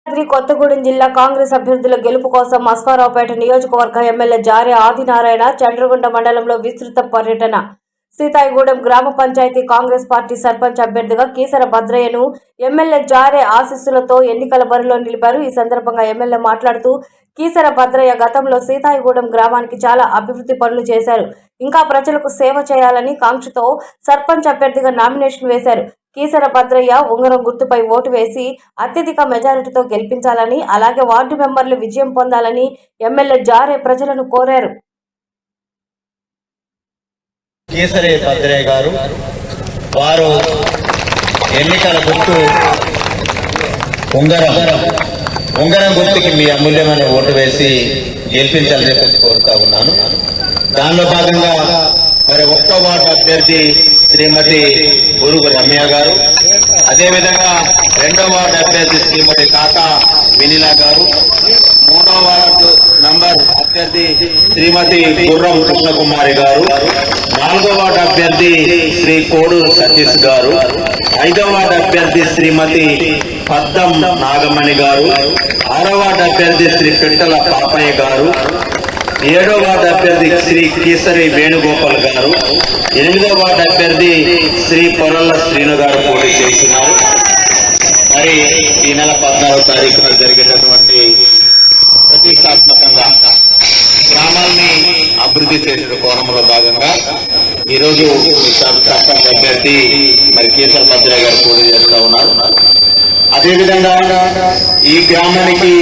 కొత్తగూడెం జిల్లా కాంగ్రెస్ అభ్యర్థుల గెలుపు కోసం అశ్వారావుపేట నియోజకవర్గ ఎమ్మెల్యే జారే ఆదినారాయణ చంద్రగుంట మండలంలో విస్తృత పర్యటన. సీతాయిగూడెం గ్రామ పంచాయతీ కాంగ్రెస్ పార్టీ సర్పంచ్ అభ్యర్థిగా కీసర భద్రయ్యను ఎమ్మెల్యే జారే ఆశీస్సులతో ఎన్నికల బరిలో నిలిపారు. ఈ సందర్భంగా ఎమ్మెల్యే మాట్లాడుతూ కీసర భద్రయ్య గతంలో సీతాయిగూడెం గ్రామానికి చాలా అభివృద్ధి పనులు చేశారు. ఇంకా ప్రజలకు సేవ చేయాలని కాంక్షతో సర్పంచ్ అభ్యర్థిగా నామినేషన్ వేశారు. కీసర భద్రయ్య ఉంగరం గుర్తుపై ఓటు వేసి అత్యధిక మెజారిటీతో గెలిపించాలని, అలాగే వార్డు మెంబర్లు విజయం పొందాలని ఎమ్మెల్యే జారే ప్రజలను కోరారు. కీసరి భద్రయ్య గారు వారు ఎన్నికల గుర్తు ఉంగరం గుర్తుకి మీ అమూల్యమైన ఓటు వేసి గెలిపించాలని కోరుతా ఉన్నాను. దానిలో భాగంగా మరి 1వ వార్డు అభ్యర్థి శ్రీమతి గురుగు రమ్య గారు, అదేవిధంగా 2వ వార్డు అభ్యర్థి శ్రీమతి కాకా వినిలా గారు, 3వ వార్డు నంబర్ అభ్యర్థి శ్రీమతి గుర్రం కృష్ణకుమారి గారు, 4వ వార్డు అభ్యర్థి శ్రీ కోడూరు సతీష్ గారు, 5వ వార్డు అభ్యర్థి శ్రీమతి పద్దం నాగమణి గారు, 6వ వార్డు అభ్యర్థి శ్రీ పిట్టల పాపయ్య గారు, 7వ వార్డు అభ్యర్థి శ్రీ కీసరి వేణుగోపాల్ గారు, 8వ వార్డు అభ్యర్థి శ్రీ పొరల్ల శ్రీను గారు పోటీ చేస్తున్నారు. మరి ఈ నెల 14వ తారీఖున జరిగేటటువంటి ప్రతిష్టాత్మకంగా గ్రామాల్ని అభివృద్ధి చేసే కోణంలో భాగంగా ఈరోజు సర్పంచ్ అభ్యర్థి మరి కీసర భద్రయ్య గారు పోటీ చేస్తా ఉన్నారు. అదేవిధంగా ఈ గ్రామానికి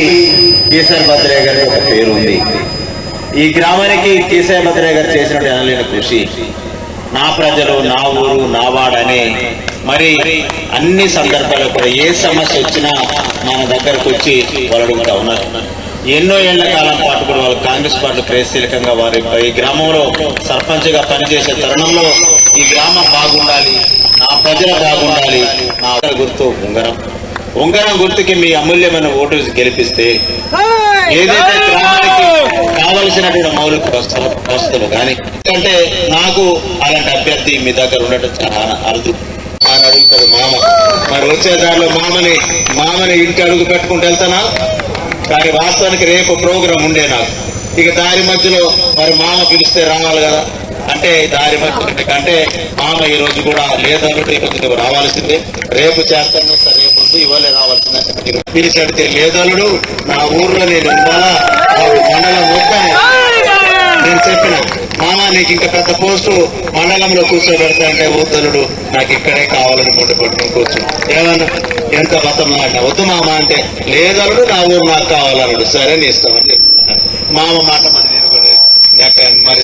కీసర భద్రయ్య గారి ఒక పేరు ఉంది. ఈ గ్రామానికి కీసర భద్రయ్య గారు చేసినట్టు అనలేని కృషి, నా ప్రజలు నా ఊరు నా వాడని మరి అన్ని సందర్భాల్లో కూడా ఏ సమస్య వచ్చినా మన దగ్గరకు వచ్చి వాళ్ళు అడుగుతా ఉన్నారు. ఎన్నో ఏళ్ల కాలం పాటు కూడా వాళ్ళు కాంగ్రెస్ పార్టీ క్రియాశీలకంగా వారి ఈ గ్రామంలో సర్పంచ్గా పనిచేసే తరుణంలో ఈ గ్రామం బాగుండాలి, నా ప్రజలు బాగుండాలి, నా గుర్తు ఉంగరం గుర్తుకి మీ అమూల్యమైన ఓటు గెలిపిస్తే ఏదైతే గ్రామానికి కావలసినటువంటి మౌలిక వస్తువులు కానీ అంటే నాకు అలాంటి అభ్యర్థి మీ దగ్గర ఉండటం చాలా అరుదు అని అడుగుతాడు మామ. మరి వచ్చే దారిలో మామని ఇంటి అడుగు పెట్టుకుంటూ వెళ్తానా, కానీ వాస్తవానికి రేపు ప్రోగ్రాం ఉండే నాకు. ఇక దారి మధ్యలో మరి మామ పిలిస్తే రావాలి కదా, అంటే దారి మధ్య అంటే మామ ఈ రోజు కూడా లేదలుడు రావాల్సిందే, రేపు చేస్తాను సరే రేపు ఇవాళ రావాల్సిందే పిలిచి లేదలుడు నా ఊర్లో నేను ఉండాలా, మండలం మొత్తం నేను చెప్పిన మామ నీకు ఇంకా పెద్ద పోస్టు మండలంలో కూర్చోబెడతా అంటే ఊద్దలుడు నాకు ఇక్కడే కావాలని పట్టుకొని కూర్చో ఏమన్నా ఎంత బతం అంటే వద్దు మామ అంటే లేదలుడు నా ఊరు నాకు కావాలన్నాడు. సరే నీ ఇస్తామని మామ మాట మరి నేను కూడా మరి